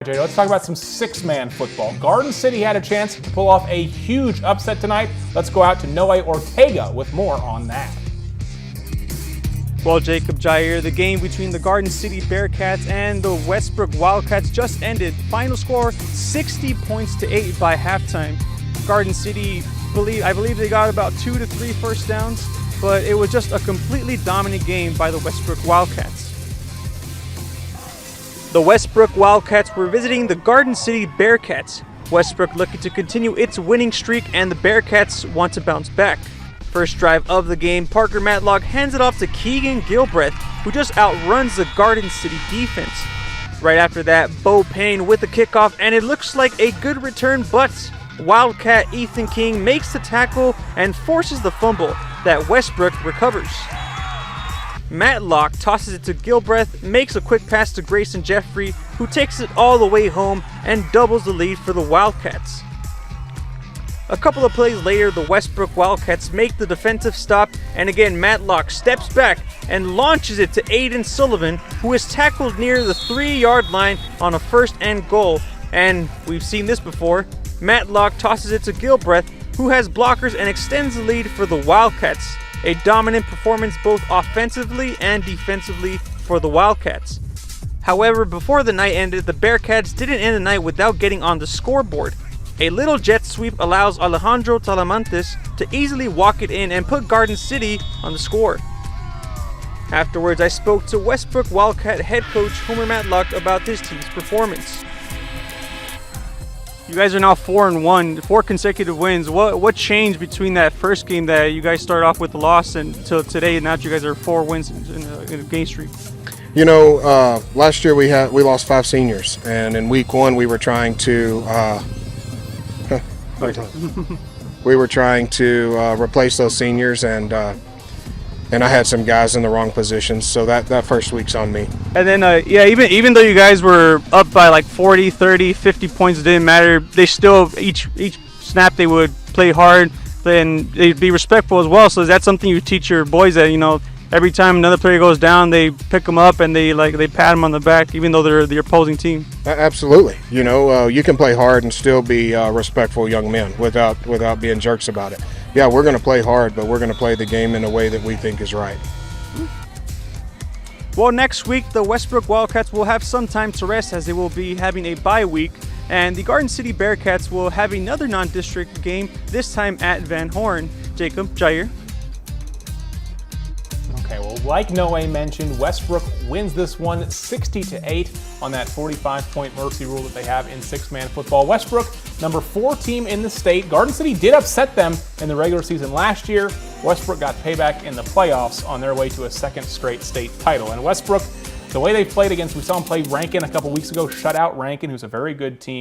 Jerry, let's talk about some six-man football. Garden City had a chance to pull off a huge upset tonight. Let's go out to Noe Ortega with more on that. Well, Jacob, Jair, the game between the Garden City Bearcats and the Westbrook Wildcats just ended. Final score 60 points to 8 by halftime. Garden City, I believe they got about 2 to 3 first downs, but it was just a completely dominant game by the Westbrook Wildcats. The Westbrook Wildcats were visiting the Garden City Bearcats. Westbrook looking to continue its winning streak, and the Bearcats want to bounce back. First drive of the game, Parker Matlock hands it off to Keegan Gilbreth, who just outruns the Garden City defense. Right after that, Bo Payne with the kickoff, and it looks like a good return, but Wildcat Ethan King makes the tackle and forces the fumble that Westbrook recovers. Matlock tosses it to Gilbreth, makes a quick pass to Grayson Jeffrey, who takes it all the way home and doubles the lead for the Wildcats. A couple of plays later, the Westbrook Wildcats make the defensive stop, and again Matlock steps back and launches it to Aiden Sullivan, who is tackled near the 3-yard line on a first and goal. And we've seen this before. Matlock tosses it to Gilbreth, who has blockers and extends the lead for the Wildcats. A dominant performance both offensively and defensively for the Wildcats. However, before the night ended, the Bearcats didn't end the night without getting on the scoreboard. A little jet sweep allows Alejandro Talamantes to easily walk it in and put Garden City on the score. Afterwards, I spoke to Westbrook Wildcat head coach Homer Matlock about this team's performance. You guys are now 4-1, 4 consecutive wins. What changed between that first game that you guys started off with the loss until today, and now you guys are 4 wins in a game streak? You know, last year we lost 5 seniors, and in week 1 we were trying to replace those seniors, and I had some guys in the wrong positions, so that first week's on me. And then, even though you guys were up by like 40, 30, 50 points, it didn't matter. They still, each snap they would play hard, and they'd be respectful as well. So is that something you teach your boys, that, you know, every time another player goes down, they pick them up and they pat them on the back, even though they're the opposing team? Absolutely. You know, you can play hard and still be respectful young men without being jerks about it. Yeah, we're going to play hard, but we're going to play the game in a way that we think is right. Well, next week, the Westbrook Wildcats will have some time to rest, as they will be having a bye week, and the Garden City Bearcats will have another non-district game, this time at Van Horn. Jacob, Jair. Okay, well, like Noe mentioned, Westbrook wins this one 60-8 on that 45-point mercy rule that they have in six-man football. Westbrook, number 4 team in the state. Garden City did upset them in the regular season last year. Westbrook got payback in the playoffs on their way to a 2nd straight state title. And Westbrook, the way they played against, we saw them play Rankin a couple weeks ago, shut out Rankin, who's a very good team.